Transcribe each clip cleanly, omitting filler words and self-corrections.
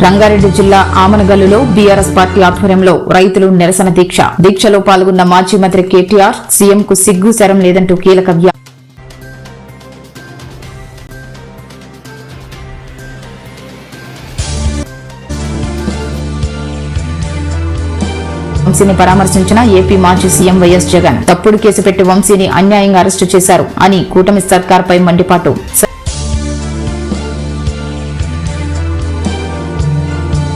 రంగారెడ్డి జిల్లా ఆమనగల్లులో BRS party ఆధ్వర్యంలో రైతులు నిరసన దీక్షలో పాల్గొన్న మాజీ మంత్రి కేటీఆర్ సీఎంకు సిగ్గు శరం లేదంటూ కీలక వంశీని పరామర్శించిన ఏపీ మాజీ సీఎం వైఎస్ జగన్ తప్పుడు కేసు పెట్టి వంశీని అన్యాయంగా అరెస్టు చేశారు అని కూటమి సర్కార్పై మండిపాటు.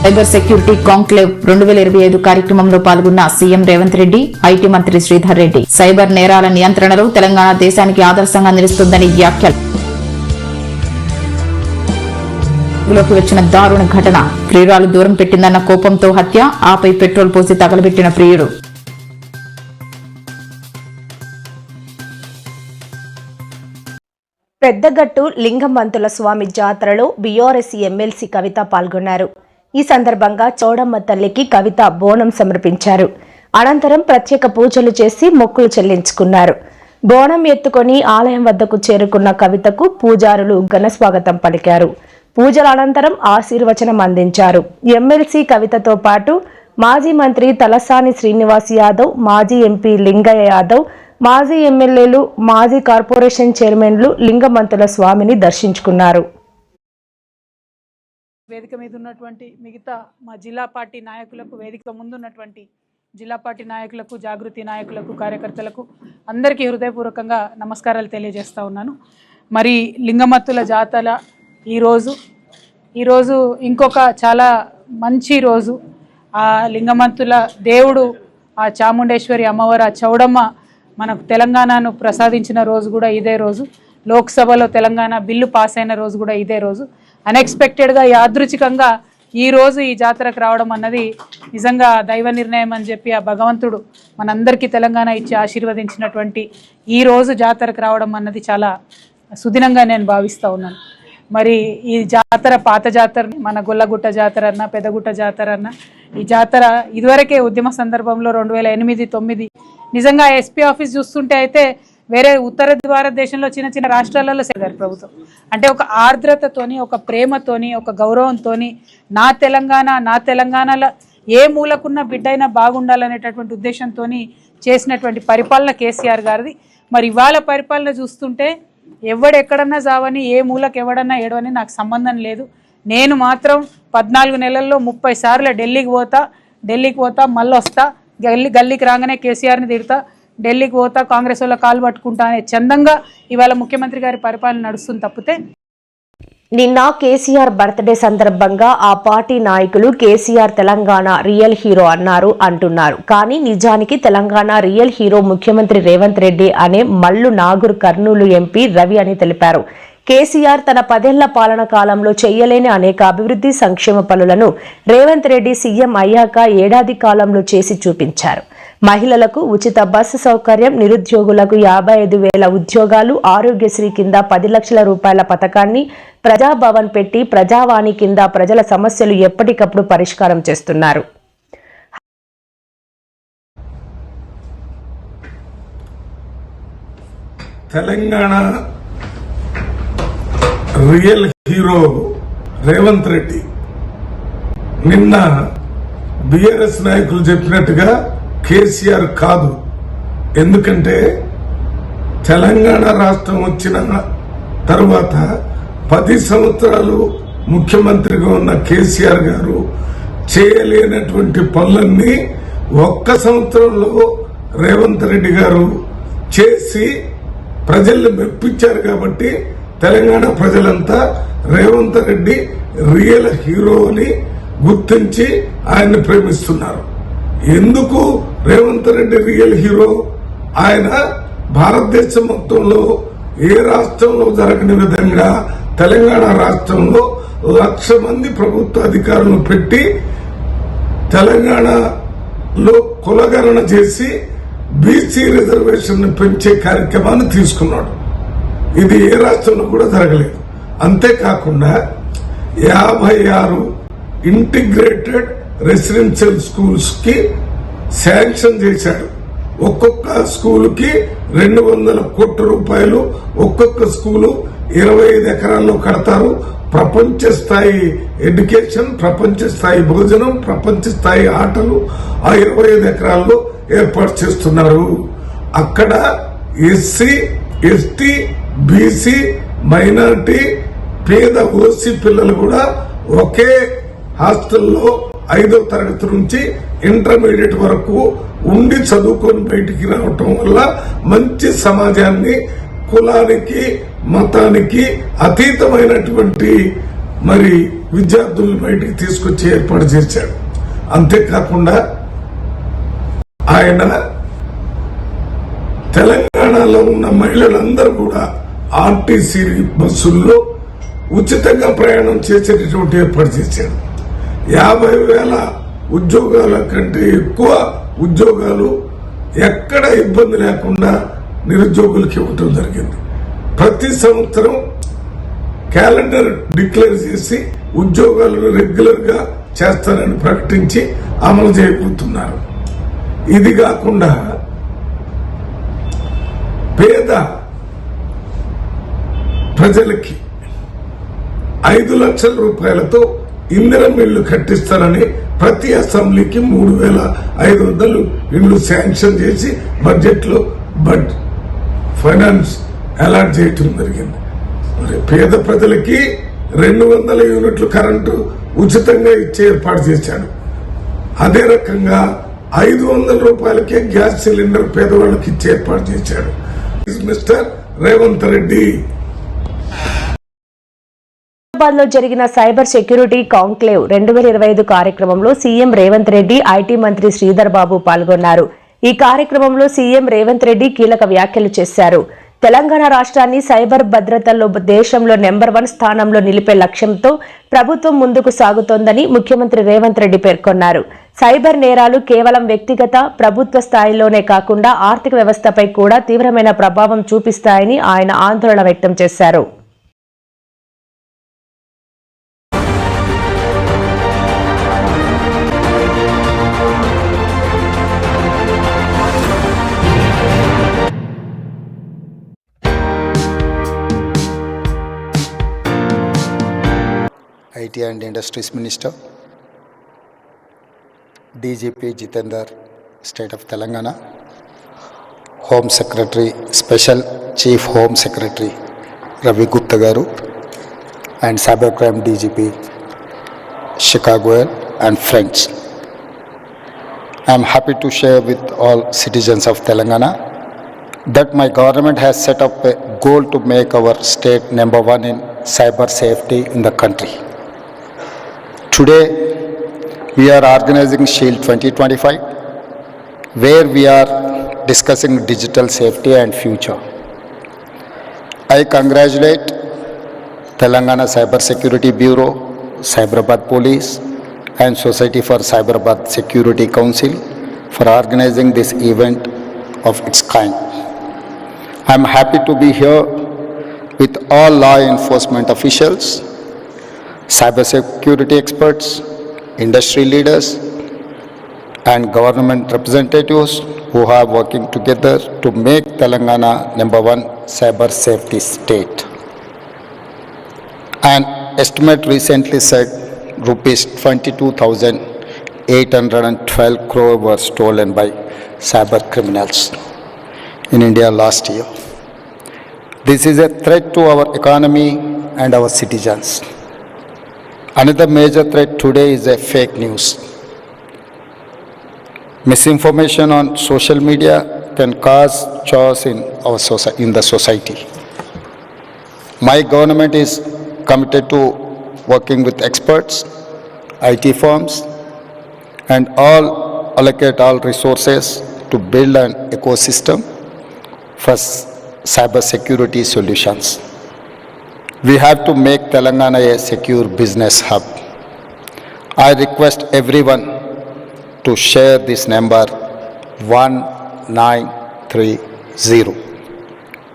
సైబర్ సెక్యూరిటీ కాంక్లేవ్ 2025 కార్యక్రమంలో పాల్గొన్న సీఎం రేవంత్ రెడ్డి, ఐటీ మంత్రి శ్రీధర్ రెడ్డి సైబర్ నేరాల నియంత్రణలో తెలంగాణ దేశానికి ఆదర్శంగా నిలుస్తుందని వ్యాఖ్యలు. లోకి వచ్చిన దారుణ ఘటన, ప్రియురాలు దూరం పెట్టిందన్న కోపంతో హత్య, ఆపై పెట్రోల్ పోసి తగలబెట్టిన ప్రియుడు. పెద్దగట్టు లింగమంతుల స్వామి జాతరలో బీఆర్ఎస్ ఎమ్మెల్సీ కవిత పాల్గొన్నారు. ఈ సందర్భంగా చౌడమ్మ తల్లికి కవిత బోనం సమర్పించారు. అనంతరం ప్రత్యేక పూజలు చేసి మొక్కులు చెల్లించుకున్నారు. బోనం ఎత్తుకొని ఆలయం వద్దకు చేరుకున్న కవితకు పూజారులు ఘనస్వాగతం పలికారు. పూజల అనంతరం ఆశీర్వచనం అందించారు. ఎమ్మెల్సీ కవితతో పాటు మాజీ మంత్రి తలసాని శ్రీనివాస్ యాదవ్, మాజీ ఎంపీ లింగయ్య యాదవ్, మాజీ ఎమ్మెల్యేలు, మాజీ కార్పొరేషన్ చైర్మన్లు లింగమంతుల స్వామిని దర్శించుకున్నారు. వేదిక మీద ఉన్నటువంటి మిగతా మా జిల్లా పార్టీ నాయకులకు, వేదిక ముందున్నటువంటి జిల్లా పార్టీ నాయకులకు, జాగృతి నాయకులకు, కార్యకర్తలకు అందరికీ హృదయపూర్వకంగా నమస్కారాలు తెలియజేస్తా ఉన్నాను. మరి లింగమత్తుల జాతర ఈరోజు ఇంకొక చాలా మంచి రోజు. ఆ లింగమంతుల దేవుడు, ఆ చాముండేశ్వరి అమ్మవారు, ఆ చౌడమ్మ మనకు తెలంగాణను ప్రసాదించిన రోజు కూడా ఇదే రోజు. లోక్సభలో తెలంగాణ బిల్లు పాస్ అయిన రోజు కూడా ఇదే రోజు. అన్ఎక్స్పెక్టెడ్గా, యాదృచ్ఛికంగా ఈరోజు ఈ జాతరకు రావడం అన్నది నిజంగా దైవ నిర్ణయం అని చెప్పి ఆ భగవంతుడు మనందరికీ తెలంగాణ ఇచ్చి ఆశీర్వదించినటువంటి ఈ రోజు జాతరకు రావడం అన్నది చాలా సుదినంగా నేను భావిస్తూ ఉన్నాను. మరి ఈ జాతర పాత జాతర, మన గొల్లగుట్ట జాతర అన్న, పెద్దగుట్ట జాతర అన్న, ఈ జాతర ఇదివరకే ఉద్యమ సందర్భంలో 2008-9 నిజంగా ఎస్పీ ఆఫీస్ చూస్తుంటే అయితే వేరే ఉత్తర భారతదేశంలో చిన్న చిన్న రాష్ట్రాలలో సేదారు ప్రభుత్వం. అంటే ఒక ఆర్ద్రతతోని, ఒక ప్రేమతోని, ఒక గౌరవంతోని నా తెలంగాణలో ఏ మూలకున్న బిడ్డైనా బాగుండాలనేటటువంటి ఉద్దేశంతో చేసినటువంటి పరిపాలన కేసీఆర్ గారిది. మరి ఇవాళ పరిపాలన చూస్తుంటే ఎవడెక్కడన్నా జావని, ఏ మూలకు ఎవడన్నా ఏడవని నాకు సంబంధం లేదు. నేను మాత్రం 14 నెలల్లో 30 సార్లు ఢిల్లీకి పోతా మళ్ళీ వస్తా, గల్లీకి రాగానే కేసీఆర్ని తిడతా, ఢిల్లీకి పోతా, కాంగ్రెస్ వాళ్ళ కాలు పట్టుకుంటా అనే చందంగా ఇవాళ ముఖ్యమంత్రి గారి పరిపాలన నడుస్తుంది తప్పితే. నిన్న కేసీఆర్ బర్త్డే సందర్భంగా ఆ పార్టీ నాయకులు కేసీఆర్ తెలంగాణ రియల్ హీరో అంటున్నారు. కానీ నిజానికి తెలంగాణ రియల్ హీరో ముఖ్యమంత్రి రేవంత్ రెడ్డి అనే మల్లు నాగూర్ కర్నూలు ఎంపీ రవి అని తెలిపారు. కేసీఆర్ తన 10 ఏళ్ల పాలన కాలంలో చేయలేని అనేక అభివృద్ధి సంక్షేమ పనులను రేవంత్ రెడ్డి సీఎం అయ్యాక ఏడాది కాలంలో చేసి చూపించారు. మహిళలకు ఉచిత బస్సు సౌకర్యం, నిరుద్యోగులకు 55,000 ఉద్యోగాలు, ఆరోగ్యశ్రీ కింద 10 లక్షల రూపాయల పథకాన్ని, ప్రజాభవన్ పెట్టి ప్రజావాణి కింద ప్రజల సమస్యలు ఎప్పటికప్పుడు పరిష్కారం చేస్తున్నారు. Telangana real hero Revanth Reddy. నిన్న బీఆర్ఎస్ నాయకులు చెప్పినట్టుగా కేసీఆర్ కాదు. ఎందుకంటే తెలంగాణ రాష్ట్రం వచ్చిన తరువాత 10 సంవత్సరాలు ముఖ్యమంత్రిగా ఉన్న కేసీఆర్ గారు చేయలేనటువంటి పనులన్నీ ఒక్క సంవత్సరంలో రేవంత్ రెడ్డి గారు చేసి ప్రజల్ని మెప్పించారు. కాబట్టి తెలంగాణ ప్రజలంతా రేవంత్ రెడ్డి రియల్ హీరో అని గుర్తించి ఆయన్ని ప్రేమిస్తున్నారు. ఎందుకు రేవంత్ రెడ్డి రియల్ హీరో? ఆయన భారతదేశం మొత్తంలో ఏ రాష్ట్రంలో జరగని విధంగా తెలంగాణ రాష్ట్రంలో 1,00,000 మంది ప్రభుత్వ అధికారులను పెట్టి తెలంగాణలో కులగణన చేసి బీసీ రిజర్వేషన్ పెంచే కార్యక్రమాన్ని తీసుకున్నాడు. ఇది ఏ రాష్ట్రంలో కూడా జరగలేదు. అంతేకాకుండా 56 ఇంటిగ్రేటెడ్ రెసిడెన్షియల్ స్కూల్స్ కి శాంక్షన్ చేశాడు. ఒక్కొక్క స్కూల్ కి 200 కోట్ల రూపాయలు, ఒక్కొక్క స్కూలు 25 ఎకరాల్లో కడతారు. ప్రపంచ స్థాయి ఎడ్యుకేషన్, ప్రపంచ స్థాయి భోజనం, ప్రపంచ స్థాయి ఆటలు ఆ 25 ఎకరాల్లో ఏర్పాటు చేస్తున్నారు. అక్కడ ఎస్సీ, ఎస్టీ, బీసీ, మైనారిటీ, పేద ఓసీ పిల్లలు కూడా ఒకే హాస్టల్లో 5వ తరగతి నుంచి ఇంటర్మీడియట్ వరకు ఉండి చదువుకొని బయటికి రావటం వల్ల మంచి సమాజాన్ని, కులానికి మతానికి అతీతమైనటువంటి మరి విద్యార్థులను బయటికి తీసుకొచ్చి ఏర్పాటు చేశాడు. అంతేకాకుండా ఆయన తెలంగాణలో ఉన్న మహిళలందరూ కూడా ఆర్టీసీ బస్సుల్లో ఉచితంగా ప్రయాణం చేసేటటువంటి ఏర్పాటు చేశాడు. 50,000 ఉద్యోగాల కంటే ఎక్కువ ఉద్యోగాలు ఎక్కడ ఇబ్బంది లేకుండా నిరుద్యోగులకు ఇవ్వటం జరిగింది. ప్రతి సంవత్సరం క్యాలెండర్ డిక్లేర్ చేసి ఉద్యోగాలను రెగ్యులర్ గా చేస్తారని ప్రకటించి అమలు చేయబోతున్నారు. ఇది కాకుండా పేద ప్రజలకి 5 లక్షల రూపాయలతో ఇందిరమ్మ ఇళ్లు కట్టిస్తారని ప్రతి అసెంబ్లీకి 3,500 ఇళ్లు శాంక్షన్ చేసి బడ్జెట్ లో ఫైనాన్స్ అలాట్ చేయటం జరిగింది. మరి పేద ప్రజలకి 200 యూనిట్లు కరెంటు ఉచితంగా ఇచ్చే ఏర్పాటు చేశాడు. అదే రకంగా 500 రూపాయలకే గ్యాస్ సిలిండర్ పేదవాళ్ళకి ఇచ్చే ఏర్పాటు చేశాడు. మిస్టర్ రేవంత్ రెడ్డి. హైదరాబాద్ లో జరిగిన సైబర్ సెక్యూరిటీ కాంక్లేవ్ 2025 కార్యక్రమంలో సీఎం రేవంత్ రెడ్డి, ఐటీ మంత్రి శ్రీధర్ బాబు పాల్గొన్నారు. ఈ కార్యక్రమంలో సీఎం రేవంత్ రెడ్డి కీలక వ్యాఖ్యలు చేశారు. తెలంగాణ రాష్ట్రాన్ని సైబర్ భద్రతలో దేశంలో నెంబర్ 1 స్థానంలో నిలిపే లక్ష్యంతో ప్రభుత్వం ముందుకు సాగుతోందని ముఖ్యమంత్రి రేవంత్ రెడ్డి పేర్కొన్నారు. సైబర్ నేరాలు కేవలం వ్యక్తిగత, ప్రభుత్వ స్థాయిలోనే కాకుండా ఆర్థిక వ్యవస్థపై కూడా తీవ్రమైన ప్రభావం చూపిస్తాయని ఆయన ఆందోళన వ్యక్తం చేశారు. IT and Industries Minister, DGP Jitendra, State of Telangana, Home Secretary, Special Chief Home Secretary Ravi Gupta Garu, and Cybercrime DGP Chicago and friends. I am happy to share with all citizens of Telangana that my government has set up a goal to make our state number 1 in cyber safety in the country. Today, we are organizing SHIELD 2025, where we are discussing digital safety and future. I congratulate Telangana Cyber Security Bureau, Cyberabad Police, and Society for Cyberabad Security Council for organizing this event of its kind. I am happy to be here with all law enforcement officials, cybersecurity experts, industry leaders, and government representatives who are working together to make Telangana number 1 cyber safety state. An estimate recently said rupees 22,812 crore were stolen by cyber criminals in India last year. This is a threat to our economy and our citizens. Another major threat today is a fake news. Misinformation on social media can cause chaos in the society. My government is committed to working with experts, IT firms, and allocate all resources to build an ecosystem for cyber security solutions. We have to make Telangana a secure business hub. I request everyone to share this number 1930.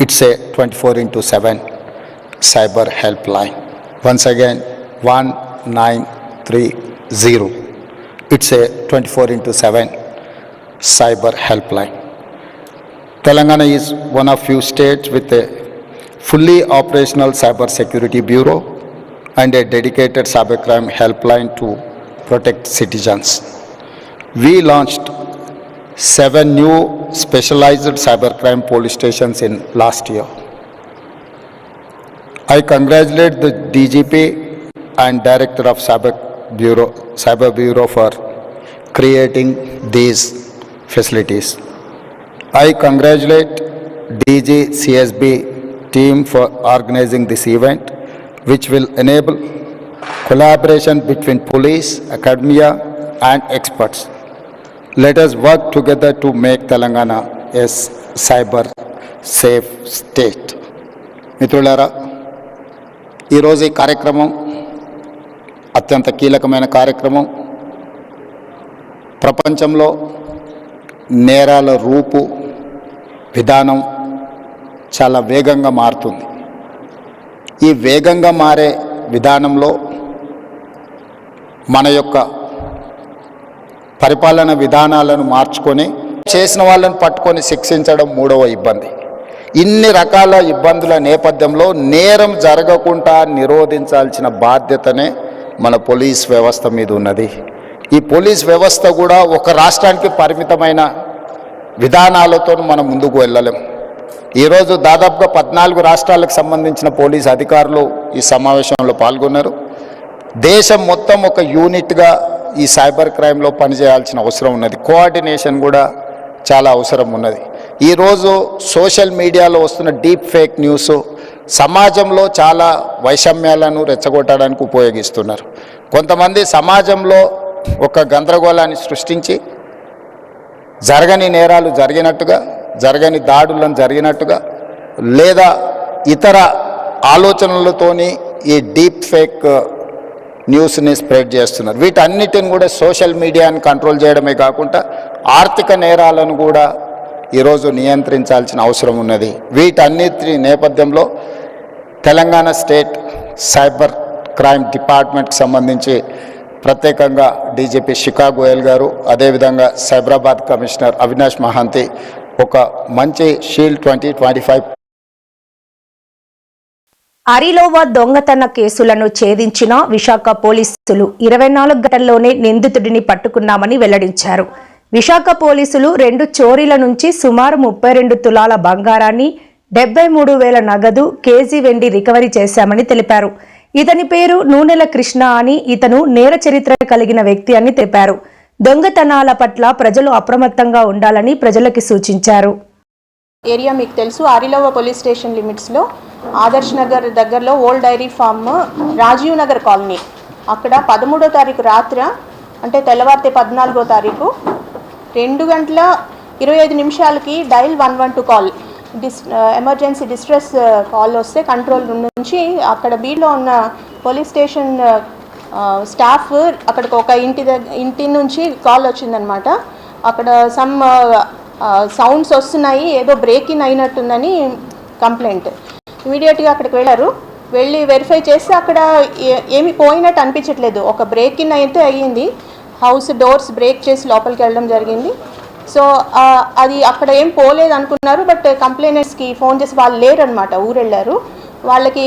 It's a 24/7 cyber helpline. Once again, 1930. It's a 24/7 cyber helpline. Telangana is one of few states with a fully operational cyber security bureau and a dedicated cybercrime helpline to protect citizens. We launched 7 new specialized cybercrime police stations in last year. I congratulate the DGP and Director of Cyber Bureau for creating these facilities. I congratulate DG CSB team for organizing this event, which will enable collaboration between police, academia and experts. Let us work together to make Telangana a cyber safe state. మిత్రులారా, ఈరోజు ఈ కార్యక్రమం అత్యంత కీలకమైన కార్యక్రమం. ప్రపంచంలో నేరాల రూపు విధానం చాలా వేగంగా మారుతుంది. ఈ వేగంగా మారే విధానంలో మన యొక్క పరిపాలన విధానాలను మార్చుకొని చేసిన వాళ్ళని పట్టుకొని శిక్షించడం మూడవ ఇబ్బంది. ఇన్ని రకాల ఇబ్బందుల నేపథ్యంలో నేరం జరగకుండా నిరోధించాల్సిన బాధ్యతనే మన పోలీస్ వ్యవస్థ మీద ఉన్నది. ఈ పోలీస్ వ్యవస్థ కూడా ఒక రాష్ట్రానికి పరిమితమైన విధానాలతో మనం ముందుకు వెళ్ళలేం. ఈరోజు దాదాపుగా 14 రాష్ట్రాలకు సంబంధించిన పోలీస్ అధికారులు ఈ సమావేశంలో పాల్గొన్నారు. దేశం మొత్తం ఒక యూనిట్గా ఈ సైబర్ క్రైమ్లో పనిచేయాల్సిన అవసరం ఉన్నది. కోఆర్డినేషన్ కూడా చాలా అవసరం ఉన్నది. ఈరోజు సోషల్ మీడియాలో వస్తున్న డీప్ ఫేక్ న్యూస్ సమాజంలో చాలా వైషమ్యాలను రెచ్చగొట్టడానికి ఉపయోగిస్తున్నారు. కొంతమంది సమాజంలో ఒక గందరగోళాన్ని సృష్టించి జరగని నేరాలు జరిగినట్టుగా, జరగని దాడులను జరిగినట్టుగా, లేదా ఇతర ఆలోచనలతోని ఈ డీప్ ఫేక్ న్యూస్ని స్ప్రెడ్ చేస్తున్నారు. వీటన్నిటిని కూడా సోషల్ మీడియాని కంట్రోల్ చేయడమే కాకుండా ఆర్థిక నేరాలను కూడా ఈరోజు నియంత్రించాల్సిన అవసరం ఉన్నది. వీటన్నిటి నేపథ్యంలో తెలంగాణ స్టేట్ సైబర్ క్రైమ్ డిపార్ట్మెంట్కి సంబంధించి ప్రత్యేకంగా డీజీపీ శిఖా గోయల్ గారు, అదేవిధంగా సైబరాబాద్ కమిషనర్ అవినాష్ మహాంతి ఒక మంచి షీల్డ్ 2025 అరిలోవా దొంగతన కేసులను ఛేదించిన విశాఖ పోలీసులు 24 గంటల్లోనే నిందితుడిని పట్టుకున్నామని వెల్లడించారు. విశాఖ పోలీసులు 2 చోరీల నుంచి సుమారు 32 తులాల బంగారాన్ని, 73,000 నగదు, కేజీ వెండి రికవరీ చేశామని తెలిపారు. ఇతని పేరు నూనెల కృష్ణ అని, ఇతను నేర చరిత్ర కలిగిన వ్యక్తి అని తెలిపారు. దొంగతనాల పట్ల ప్రజలు అప్రమత్తంగా ఉండాలని ప్రజలకు సూచించారు. ఏరియా మీకు తెలుసు, ఆరిలోవా పోలీస్ స్టేషన్ లిమిట్స్లో ఆదర్శ్ నగర్ దగ్గరలో old dairy farm, Rajiv Nagar colony, అక్కడ 13వ తారీఖు రాత్రి అంటే తెల్లవారితే 14వ తారీఖు 2:25 dial 112 call, emergency distress call వస్తే కంట్రోల్ రూమ్ నుంచి అక్కడ బీడ్లో ఉన్న పోలీస్ స్టేషన్ స్టాఫ్ అక్కడికి ఒక ఇంటి నుంచి కాల్ వచ్చిందనమాట. అక్కడ సమ్ సౌండ్స్ వస్తున్నాయి, ఏదో బ్రేకింగ్ అయినట్టుందని కంప్లైంట్. ఇమీడియట్గా అక్కడికి వెళ్ళి వెరిఫై చేస్తే అక్కడ ఏమి పోయినట్టు అనిపించట్లేదు. ఒక బ్రేకింగ్ అయితే అయ్యింది, హౌస్ డోర్స్ బ్రేక్ చేసి లోపలికి వెళ్ళడం జరిగింది. సో అది అక్కడ ఏం పోలేదు అనుకున్నారు. బట్ కంప్లైనెంట్స్కి ఫోన్ చేసి వాళ్ళు లేరనమాట, ఊరు వెళ్ళారు. వాళ్ళకి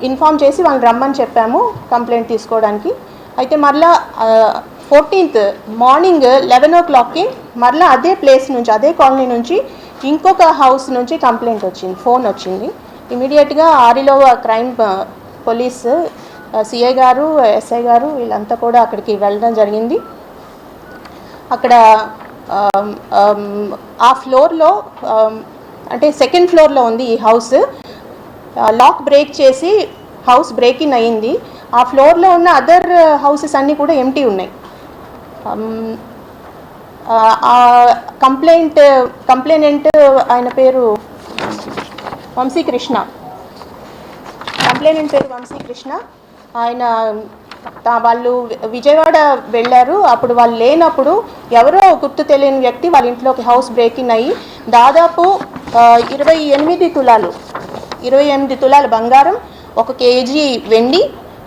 ఇన్ఫామ్ చేసి వాళ్ళని రమ్మని చెప్పాము కంప్లైంట్ తీసుకోవడానికి. అయితే మరలా 14th మార్నింగ్ 11 o'clockకి మరలా అదే ప్లేస్ నుంచి, అదే కాలనీ నుంచి ఇంకొక హౌస్ నుంచి కంప్లైంట్ వచ్చింది, ఫోన్ వచ్చింది. ఇమీడియట్గా ఆరిలోవా క్రైమ్ పోలీస్ సిఐ గారు, ఎస్ఐ గారు వీళ్ళంతా కూడా అక్కడికి వెళ్ళడం జరిగింది. అక్కడ ఆ ఫ్లోర్లో అంటే 2nd ఫ్లోర్లో ఉంది ఈ హౌస్. లాక్ బ్రేక్ చేసి హౌస్ బ్రేకింగ్ అయ్యింది. ఆ ఫ్లోర్లో ఉన్న అదర్ హౌసెస్ అన్నీ కూడా ఎంటీ ఉన్నాయి. కంప్లైనెంట్ ఆయన పేరు వంశీకృష్ణ, కంప్లైనెంట్ పేరు వంశీకృష్ణ. ఆయన వాళ్ళు విజయవాడ వెళ్ళారు. అప్పుడు వాళ్ళు లేనప్పుడు ఎవరో గుర్తు తెలియని వ్యక్తి వాళ్ళ ఇంట్లోకి హౌస్ బ్రేకింగ్ అయ్యి దాదాపు 28 తులాలు బంగారం, 1 కేజీ వెండి,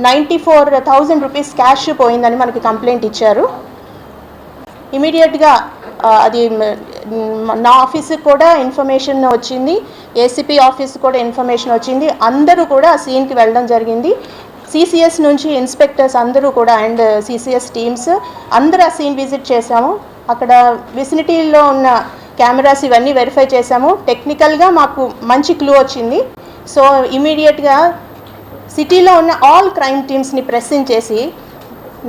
94,000 రూపీస్ క్యాష్ పోయిందని మనకి కంప్లైంట్ ఇచ్చారు. ఇమీడియట్గా అది నా ఆఫీస్కి కూడా ఇన్ఫర్మేషన్ వచ్చింది, ఏసీపీ ఆఫీస్కి కూడా ఇన్ఫర్మేషన్ వచ్చింది. అందరూ కూడా సీన్కి వెళ్ళడం జరిగింది. సిసిఎస్ నుంచి ఇన్స్పెక్టర్స్ అందరూ కూడా అండ్ సిసిఎస్ టీమ్స్ అందరూ ఆ సీన్ విజిట్ చేశాము. అక్కడ విసినిటీలో ఉన్న కెమెరాస్ ఇవన్నీ వెరిఫై చేశాము. టెక్నికల్గా మాకు మంచి క్లూ వచ్చింది. సో ఇమీడియట్గా సిటీలో ఉన్న ఆల్ క్రైమ్ టీమ్స్ని ప్రెస్సింగ్ చేసి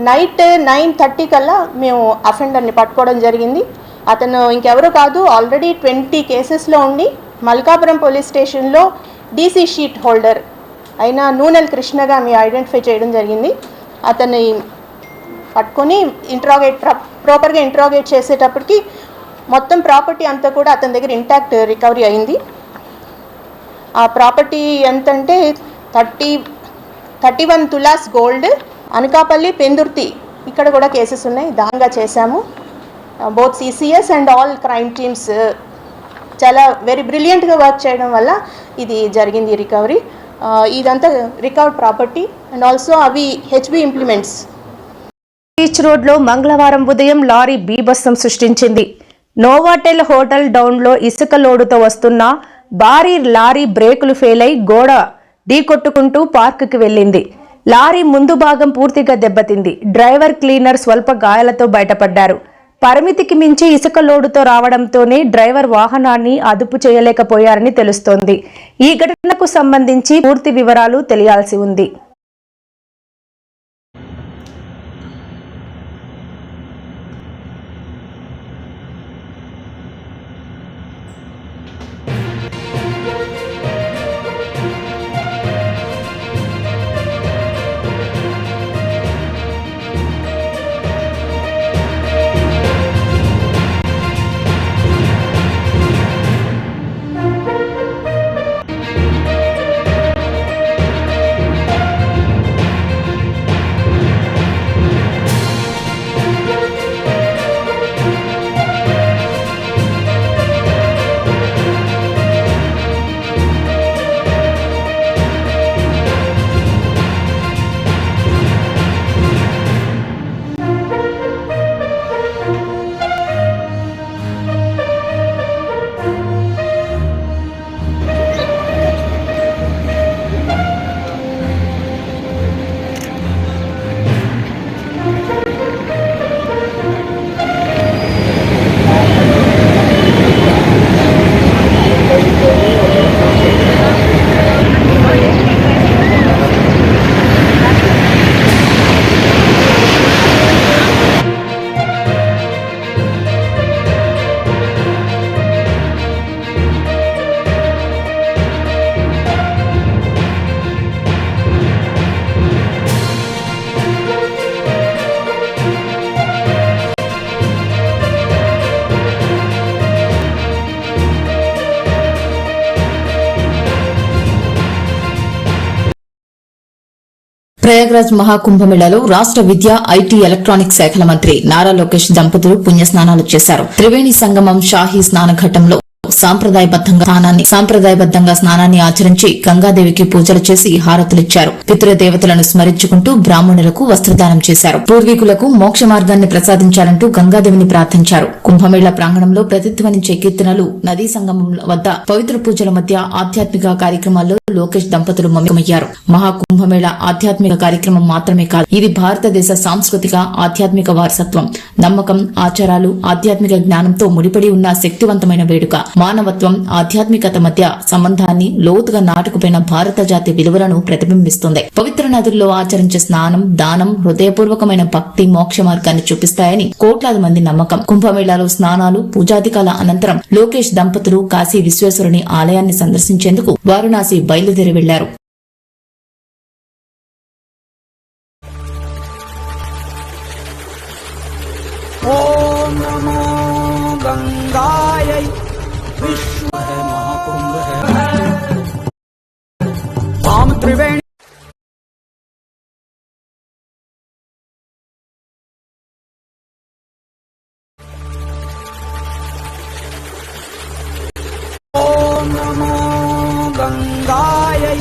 నైట్ 9:30 కల్లా మేము అఫెండర్ని పట్టుకోవడం జరిగింది. అతను ఇంకెవరూ కాదు, ఆల్రెడీ 20 కేసెస్లో ఉండి మల్కాపురం పోలీస్ స్టేషన్లో డీసీ షీట్ హోల్డర్ అయిన నూనెల్ కృష్ణగా మేము ఐడెంటిఫై చేయడం జరిగింది. అతన్ని పట్టుకొని ప్రాపర్గా ఇంట్రాగేట్ చేసేటప్పటికి మొత్తం ప్రాపర్టీ అంతా కూడా అతని దగ్గర ఇంటాక్ట్ రికవరీ అయింది. ఆ ప్రాపర్టీ ఎంతంటే 31 తులాస్ గోల్డ్. అనకాపల్లి, పెందుర్తి ఇక్కడ కూడా కేసెస్ ఉన్నాయి, దానిగా చేశాము. Both CCS and all crime teams చాలా వెరీ బ్రిలియంట్గా వర్క్ చేయడం వల్ల ఇది జరిగింది రికవరీ. ఇదంతా రికవర్డ్ ప్రాపర్టీ అండ్ ఆల్సో అవి హెచ్బి ఇంప్లిమెంట్స్. బీచ్ రోడ్లో మంగళవారం ఉదయం లారీ బీభత్సం సృష్టించింది. నోవాటెల్ హోటల్ డౌన్లో ఇసుక లోడుతో వస్తున్న భారీ లారీ బ్రేకులు ఫెయిల్ అయి గోడ ఢీకొట్టుకుంటూ పార్కుకి వెళ్లింది. లారీ ముందు భాగం పూర్తిగా దెబ్బతింది. డ్రైవర్, క్లీనర్ స్వల్ప గాయాలతో బయటపడ్డారు. పరిమితికి మించి ఇసుక లోడుతో రావడంతోనే డ్రైవర్ వాహనాన్ని అదుపు చేయలేకపోయారని తెలుస్తోంది. ఈ ఘటనకు సంబంధించి పూర్తి వివరాలు తెలియాల్సి ఉంది. ప్రయాగ్రాజ్ మహాకుంభమేళాలో రాష్ట్ర విద్యా, ఐటీ, ఎలక్ట్రానిక్స్ శాఖల మంత్రి నారా లోకేష్ దంపతులు పుణ్యస్నానాలు చేశారు. త్రివేణి సంగమం షాహీ స్నానఘట్టంలో సాంప్రదాయబద్దంగా స్నానాన్ని ఆచరించి గంగాదేవికి పూజలు చేసి హారతులిచ్చారు. పితృదేవతలను స్మరించుకుంటూ బ్రాహ్మణులకు వస్త్రదానం చేశారు. పూర్వీకులకు మోక్ష మార్గాన్ని ప్రసాదించాలంటూ గంగాదేవిని ప్రార్థించారు. కుంభమేళా ప్రాంగణంలో ప్రతిధ్వనించే కీర్తనలు, నదీ సంగమం వద్ద పవిత్ర పూజల మధ్య ఆధ్యాత్మిక కార్యక్రమాల్లో లోకేష్ దంపతులు మమేకమయ్యారు. మహాకుంభమేళా ఆధ్యాత్మిక కార్యక్రమం మాత్రమే కాదు, ఇది భారతదేశ సాంస్కృతిక, ఆధ్యాత్మిక వారసత్వం, నమ్మకం, ఆచారాలు, ఆధ్యాత్మిక జ్ఞానంతో ముడిపడి ఉన్న శక్తివంతమైన వేడుక. మానవత్వం, ఆధ్యాత్మికత మధ్య సంబంధాన్ని లోతుగా నాటుకుపోయిన భారత జాతి విలువలను ప్రతిబింబిస్తుంది. పవిత్ర నదుల్లో ఆచరించే స్నానం, దానం హృదయపూర్వకమైన భక్తి మోక్ష మార్గాన్ని చూపిస్తాయని కోట్లాది మంది నమ్మకం. కుంభమేళాలో స్నానాలు, పూజాధికాల అనంతరం లోకేష్ దంపతులు కాశీ విశ్వేశ్వరుని ఆలయాన్ని సందర్శించేందుకు వారణాసి బయలుదేరి వెళ్లారు. ఓం నమో గంగాయై విశ్వ మహాకుంభ వామ త్రివేణి ఓం నమో గంగాయై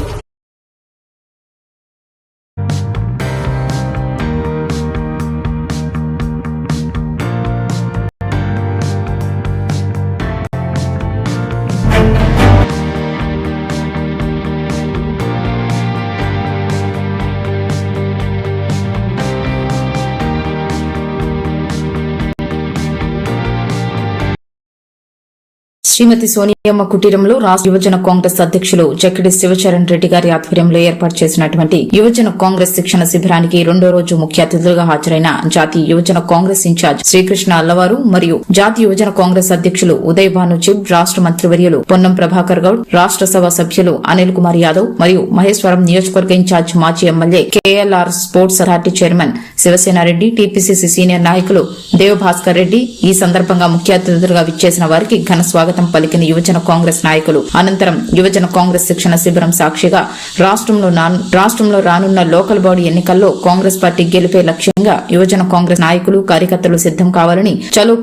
శ్రీమతి సోనియమ్మ కుటీరంలో రాష్ట్ర యువజన కాంగ్రెస్ అధ్యక్షులు జక్కిడి శివచరణ్ రెడ్డి గారి ఆధ్వర్యంలో ఏర్పాటు చేసినటువంటి యువజన కాంగ్రెస్ శిక్షణ శిబిరానికి రెండో రోజు ముఖ్య అతిథులుగా హాజరైన జాతీయ యువజన కాంగ్రెస్ ఇన్ఛార్జ్ శ్రీకృష్ణ అల్లవారు మరియు జాతీయ యువజన కాంగ్రెస్ అధ్యక్షులు ఉదయ్ భాను చిబ్, రాష్ట్ర మంత్రివర్యులు పొన్నం ప్రభాకర్ గౌడ్, రాష్ట్ర సభ సభ్యులు అనిల్ కుమార్ యాదవ్ మరియు మహేశ్వరం నియోజకవర్గ ఇన్ఛార్జ్ మాజీ MLA KLR sports authority chairman Shiva Sena Reddy, TPCC senior నాయకులు దేవభాస్కర్ రెడ్డి ఈ సందర్భంగా ముఖ్య అతిథులుగా విచ్చేసిన వారికి ఘన స్వాగతం పలికిన యువజన కాంగ్రెస్ నాయకులు అనంతరం యువజన కాంగ్రెస్ శిక్షణ శిబిరం సాక్షిగా రాష్ట్రంలో రానున్న లోకల్ బాడీ ఎన్నికల్లో కాంగ్రెస్ పార్టీ గెలిపే లక్ష్యంగా యువజన కాంగ్రెస్ నాయకులు కార్యకర్తలు సిద్దం కావాలని చలో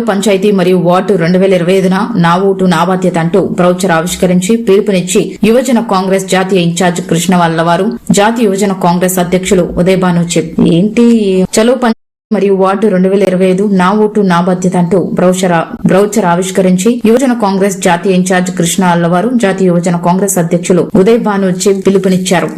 పంచాయతీ మరియు వార్డు 2025 నా ఓటు నా బాధ్యత అంటూ బ్రౌచర్ ఆవిష్కరించి పిలుపునిచ్చి యువజన కాంగ్రెస్ జాతీయ ఇన్ఛార్జ్ కృష్ణ వల్లవారు, జాతీయ యువజన కాంగ్రెస్ అధ్యక్షులు ఉదయ్ భాను ఏంటి చలో మరియు వార్డు 2025 నా ఓటు నా బాధ్యత అంటూ బ్రౌచర్ ఆవిష్కరించి యువజన కాంగ్రెస్ జాతీయ ఇన్ఛార్జ్ కృష్ణ అల్లవారు, జాతీయ యువజన కాంగ్రెస్ అధ్యక్షులు ఉదయ్ భాను పిలుపునిచ్చారు.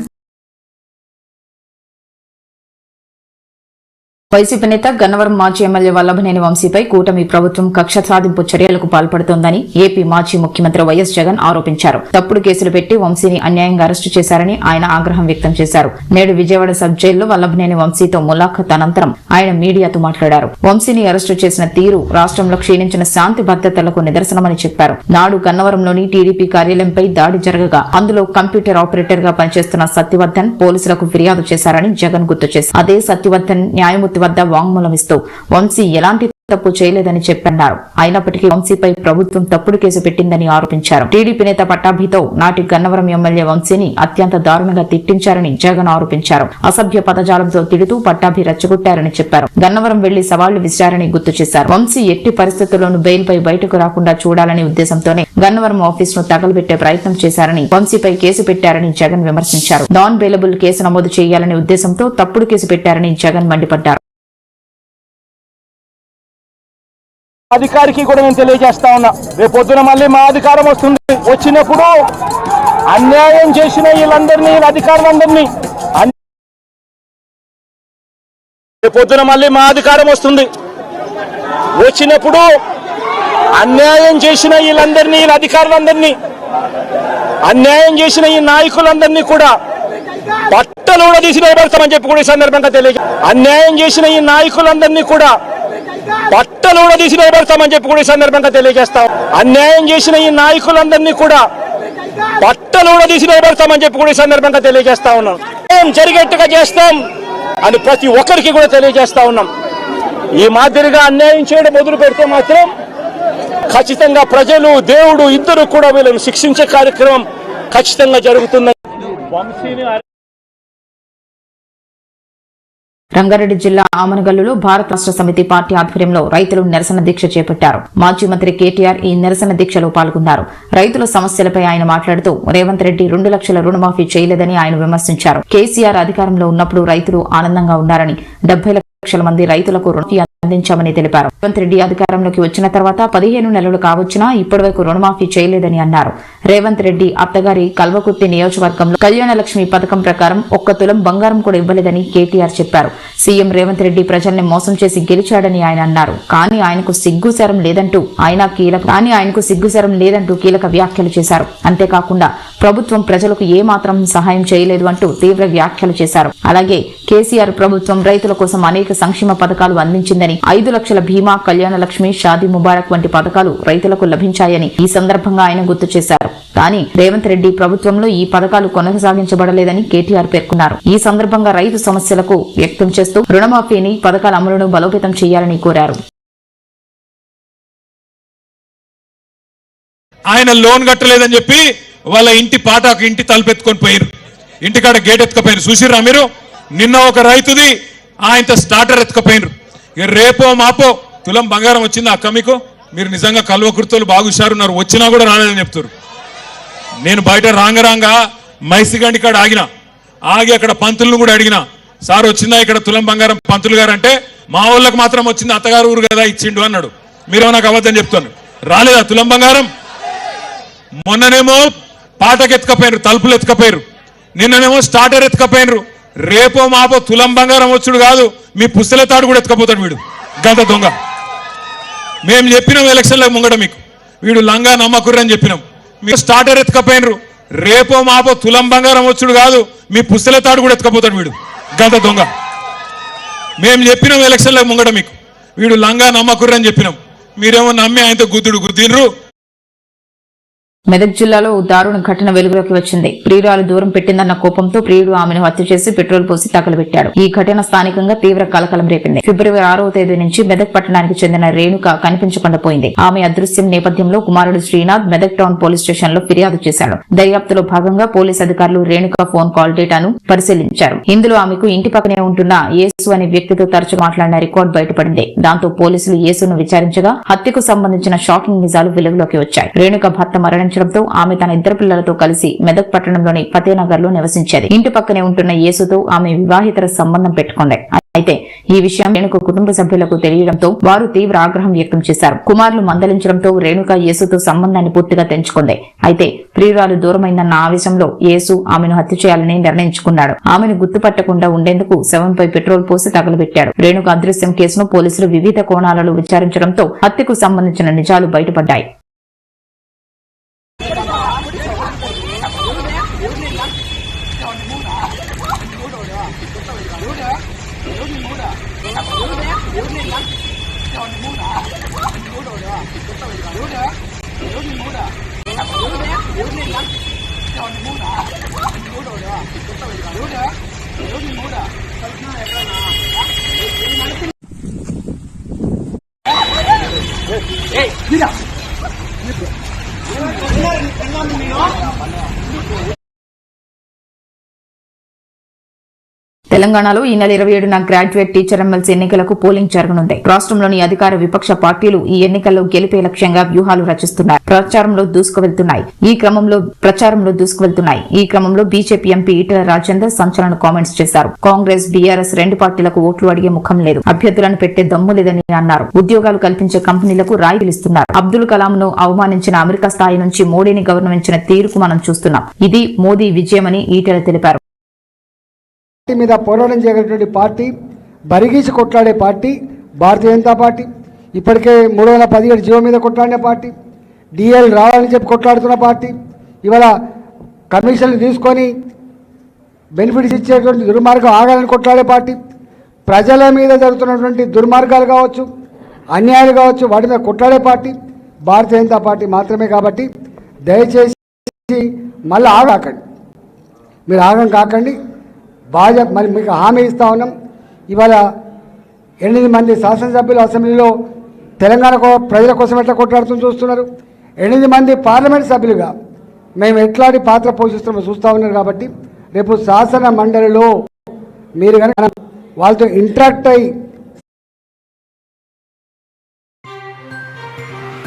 వైసీపీ నేత గన్నవరం మాజీ ఎమ్మెల్యే వల్లభనేని వంశీపై కూటమి ప్రభుత్వం కక్ష సాధింపు చర్యలకు పాల్పడుతోందని ఏపీ మాజీ ముఖ్యమంత్రి వైఎస్ జగన్ ఆరోపించారు. తప్పుడు కేసులు పెట్టి వంశీని అన్యాయంగా అరెస్టు చేశారని ఆయన ఆగ్రహం వ్యక్తం చేశారు. నేడు విజయవాడ సబ్ జైల్లో వల్లభనేని వంశీతో ములాఖత్ అనంతరం ఆయన మీడియాతో మాట్లాడారు. వంశీని అరెస్టు చేసిన తీరు రాష్ట్రంలో క్షీణించిన శాంతి భద్రతలకు నిదర్శనమని చెప్పారు. నాడు గన్నవరంలోని టీడీపీ కార్యాలయంపై దాడి జరగగా అందులో కంప్యూటర్ ఆపరేటర్ గా పనిచేస్తున్న సత్యవర్ధన్ పోలీసులకు ఫిర్యాదు చేశారని జగన్ గుర్తు చేశారు. అదే సత్యవర్ధన్ న్యాయమూర్తి వద్ద వాంగ్మూలం ఇస్తూ వంశీ ఎలాంటి తప్పు చేయలేదని చెప్పన్నారు. అయినప్పటికీ వంశీపై ప్రభుత్వం తప్పుడు కేసు పెట్టిందని ఆరోపించారు. టీడీపీ నేత పట్టాభితో నాటి గన్నవరం ఎమ్మెల్యే వంశీని అత్యంత దారుణంగా తిట్టించారని జగన్ ఆరోపించారు. అసభ్య పదజాలంతో తిడుతూ పట్టాభి రెచ్చగొట్టారని చెప్పారు. గన్నవరం వెళ్లి సవాళ్లు విసిరారని గుర్తు చేశారు. వంశీ ఎట్టి పరిస్థితుల్లోనూ బెయిల్పై బయటకు రాకుండా చూడాలనే ఉద్దేశంతోనే గన్నవరం ఆఫీసును తగలబెట్టే ప్రయత్నం చేశారని, వంశీపై కేసు పెట్టారని జగన్ విమర్శించారు. నాన్ బెయిలబుల్ కేసు నమోదు చేయాలనే ఉద్దేశంతో తప్పుడు కేసు పెట్టారని జగన్ మండిపడ్డారు. అధికారికి కూడా నేను తెలియజేస్తా ఉన్నా, రేపు పొద్దున మళ్ళీ మా అధికారం వస్తుంది. వచ్చినప్పుడు అన్యాయం చేసిన వీళ్ళందరినీ, అధికారులందరినీ, రేపు పొద్దున మళ్ళీ మా అధికారం వస్తుంది. వచ్చినప్పుడు అన్యాయం చేసిన వీళ్ళందరినీ, అధికారులందరినీ, అన్యాయం చేసిన ఈ నాయకులందరినీ కూడా బట్టలు కూడా తీసి నిలబెడతామని చెప్పి కూడా ఈ సందర్భంగా అన్యాయం చేసిన ఈ నాయకులందరినీ కూడా బట్టలు కూడా తీసి నిలబెడతామని చెప్పి కూడా ఈ సందర్భంగా తెలియజేస్తాం. అన్యాయం చేసిన ఈ నాయకులందరినీ కూడా బట్టలు కూడా తీసి నిలబెడతామని చెప్పి కూడా ఈ సందర్భంగా తెలియజేస్తా ఉన్నాం. జరిగేట్టుగా చేస్తాం అని ప్రతి ఒక్కరికి కూడా తెలియజేస్తా ఉన్నాం. ఈ మాదిరిగా అన్యాయం చేయడం మొదలు పెడితే మాత్రం ఖచ్చితంగా ప్రజలు, దేవుడు ఇద్దరు కూడా వీళ్ళని శిక్షించే కార్యక్రమం ఖచ్చితంగా జరుగుతుంది. రంగారెడ్డి జిల్లా ఆమనగల్లులో భారత రాష్ట్ర సమితి పార్టీ ఆధ్వర్యంలో రైతులు నిరసన దీక్ష చేపట్టారు. మాజీ మంత్రి కేటీఆర్ ఈ నిరసన దీక్షలో పాల్గొన్నారు. రైతుల సమస్యలపై ఆయన మాట్లాడుతూ రేవంత్ రెడ్డి 2 లక్షల రుణమాఫీ చేయలేదని ఆయన విమర్శించారు. కేసీఆర్ అధికారంలో ఉన్నప్పుడు రైతులు ఆనందంగా ఉన్నారని, 70 లక్షల మంది రైతులకు రుణమాఫీ అందించామని తెలిపారు. రేవంత్ రెడ్డి అధికారంలోకి వచ్చిన తర్వాత 15 నెలలు కావచ్చినా ఇప్పటివరకు రుణమాఫీ చేయలేదని అన్నారు. రేవంత్ రెడ్డి అత్తగారి కల్వకుర్తి నియోజకవర్గంలో కళ్యాణ లక్ష్మి పథకం ప్రకారం 1 తులం బంగారం కూడా ఇవ్వలేదని కేటీఆర్ చెప్పారు. సీఎం రేవంత్ రెడ్డి ప్రజల్ని మోసం చేసి గెలిచాడని ఆయన అన్నారు. కానీ ఆయనకు సిగ్గుశరం లేదంటూ కీలక వ్యాఖ్యలు చేశారు. అంతేకాకుండా ప్రభుత్వం ప్రజలకు ఏమాత్రం సహాయం చేయలేదు అంటూ తీవ్ర వ్యాఖ్యలు చేశారు. అలాగే కేసీఆర్ ప్రభుత్వం రైతుల కోసం అనేక సంక్షేమ పథకాలు అందించిందని, 5 లక్షల బీమా, కళ్యాణ లక్ష్మి, షాదీ ముబారక్ వంటి పథకాలు రైతులకు లభించాయని ఈ సందర్భంగా ఆయన గుర్తు చేశారు. కానీ రేవంత్ రెడ్డి ప్రభుత్వంలో ఈ పథకాలు కొనసాగించబడలేదని కేటీఆర్ పేర్కొన్నారు. ఈ సందర్భంగా రైతు సమస్యలకు వ్యక్తం చేస్తూ రుణమాఫీని, పథకాల అమలును బలోపేతం చేయాలని కోరారు. ఆయన లోన్ కట్టలేదని చెప్పి వాళ్ళ ఇంటి పాటాకు ఇంటి తలుపెత్తుకొని పోయారు, ఇంటికాడ గేట్ ఎత్తుకపోయారు. చూసిర్రా మీరు? నిన్న ఒక రైతుది ఆయనతో స్టార్టర్ ఎత్తుకపోయినారు. ఇక రేపో మాపో తులం బంగారం వచ్చింది అక్క మీకు? మీరు నిజంగా కల్వకుర్తోలు బాగా హుషారున్నారు, వచ్చినా కూడా రాలేదని చెప్తారు. నేను బయట రాంగ మైసిగండి కాడ ఆగి అక్కడ పంతులను కూడా అడిగినా, సార్ వచ్చిందా ఇక్కడ తులం బంగారం పంతులు గారు అంటే, మా వాళ్ళకి మాత్రం వచ్చింది, అత్తగారు ఊరు కదా ఇచ్చిండు అన్నాడు. మీరేమో నాకు అబద్ధం చెప్తాను. రాలేదా తులం బంగారం? మొన్ననేమో పాటకు ఎత్తుకపోయినారు, తలుపులు ఎత్తుకపోయారు, నిన్ననేమో స్టార్టర్ ఎత్తుకపోయినారు. రేపో మాపో తులం బంగారం వచ్చుడు కాదు, మీ పుస్తల తాడు కూడా ఎత్తుకపోతాడు వీడు, గంట దొంగ. మేము చెప్పినాం ఎలక్షన్లకు ముంగట మీకు, వీడు లంగా నమ్మకుర్రని చెప్పినాం. మీరు స్టార్టర్ ఎత్తుకపోయినరు. రేపో మాపో తులం బంగారం వచ్చుడు కాదు, మీ పుస్తల తాడు కూడా ఎత్తుకపోతాడు వీడు, గంట దొంగ. మేము చెప్పినాం ఎలక్షన్లో ముంగడ మీకు, వీడు లంగా నమ్మకుర్రని చెప్పినాం. మీరేమో నమ్మి ఆయనతో గుద్దినరు. మెదక్ జిల్లాలో దారుణ ఘటన వెలుగులోకి వచ్చింది. ప్రియురాలు దూరం పెట్టిందన్న కోపంతో ప్రియుడు ఆమెను హత్య చేసి పెట్రోల్ పోసి తగలబెట్టాడు. ఈ ఘటన స్థానికంగా తీవ్ర కలకలం రేపింది. ఫిబ్రవరి 6వ తేదీ నుంచి మెదక్ పట్టణానికి చెందిన రేణుక కనిపించకుండా పోయింది. ఆమె అదృశ్యం నేపథ్యంలో కుమారుడు Srinath Medak town police station లో ఫిర్యాదు చేశాడు. దర్యాప్తులో భాగంగా పోలీస్ అధికారులు రేణుక ఫోన్ కాల్ డేటాను పరిశీలించారు. ఇందులో ఆమెకు ఇంటి పక్కనే ఉంటున్న యేసు అనే వ్యక్తితో తరచు మాట్లాడిన రికార్డు బయటపడింది. దాంతో పోలీసులు యేసును విచారించగా హత్యకు సంబంధించిన షాకింగ్ నిజాలు వెలుగులోకి వచ్చాయి. రేణుక భర్త మరణించడంతో ఆమె తన ఇద్దరు పిల్లలతో కలిసి మెదక్ పట్టణంలోని ఫతేనగర్ లో నివసించేది. ఇంటి పక్కనే ఉంటున్న యేసుతో ఆమె వివాహితర సంబంధం పెట్టుకుంది. అయితే ఈ విషయం రేణుక కుటుంబ సభ్యులకు తెలియడంతో వారు తీవ్ర ఆగ్రహం వ్యక్తం చేశారు. కుమారులు మందలించడంతో రేణుక యేసుతో సంబంధాన్ని పూర్తిగా తెంచుకుంది. అయితే ప్రియురాలు దూరమైందన్న ఆవేశంలో యేసు ఆమెను హత్య చేయాలని నిర్ణయించుకున్నాడు. ఆమెను గుర్తుపట్టకుండా ఉండేందుకు శవంపై పెట్రోల్ పోసి తగలబెట్టాడు. రేణుక అదృశ్యం కేసును పోలీసులు వివిధ కోణాలలో విచారించడంతో హత్యకు సంబంధించిన నిజాలు బయటపడ్డాయి. తెలంగాణలో ఈ నెల 27న గ్రాడ్యుయేట్ టీచర్ ఎమ్మెల్సీ ఎన్నికలకు పోలింగ్ జరగనుంది. రాష్ట్రంలోని అధికార విపక్ష పార్టీలు ఈ ఎన్నికల్లో గెలిపే లక్ష్యంగా వ్యూహాలు రచిస్తున్నాయి. ప్రచారంలో దూసుకువెళ్తున్నాయి. ఈ క్రమంలో బీజేపీ ఎంపీ ఈటెల రాజేందర్ సంచలన కామెంట్స్ చేశారు. కాంగ్రెస్, బీఆర్ఎస్ రెండు పార్టీలకు ఓట్లు అడిగే ముఖం లేదు, అభ్యర్థులను పెట్టే దమ్ము లేదని అన్నారు. ఉద్యోగాలు కల్పించే కంపెనీలకు రాయితీలు ఇస్తున్నారు. అబ్దుల్ కలాంను అవమానించిన అమెరికా స్థాయి నుంచి మోడీని గౌరవించిన తీరుకు మనం చూస్తున్నాం. ఇది మోదీ విజయమని ఈటెల తెలిపారు. మీద పోరాటం చేయగలిగినటువంటి party, బరిగీసి కొట్లాడే party Bharatiya Janata party. ఇప్పటికే 317 జీవో మీద కొట్లాడిన పార్టీ, డిఎల్ రావాలని చెప్పి కొట్లాడుతున్న పార్టీ, ఇవాళ కమిషన్లు తీసుకొని బెనిఫిట్స్ ఇచ్చేటువంటి దుర్మార్గం ఆగాలని కొట్లాడే పార్టీ, ప్రజల మీద జరుగుతున్నటువంటి దుర్మార్గాలు కావచ్చు, అన్యాయాలు కావచ్చు, వాటి మీద కొట్లాడే పార్టీ భారతీయ జనతా పార్టీ మాత్రమే. కాబట్టి దయచేసి మళ్ళీ ఆగాకండి, మీరు ఆగం కాకండి. భాజపా మరి మీకు హామీ ఇస్తా ఉన్నాం. ఇవాళ 8 మంది శాసనసభ్యులు అసెంబ్లీలో తెలంగాణ ప్రజల కోసం ఎట్లా కొట్లాడుతూ చూస్తున్నారు. 8 మంది పార్లమెంట్ సభ్యులుగా మేము ఎట్లాంటి పాత్ర పోషిస్తామో చూస్తూ ఉన్నారు. కాబట్టి రేపు శాసన మండలిలో మీరు కనుక వాళ్ళతో ఇంటరాక్ట్ అయ్యి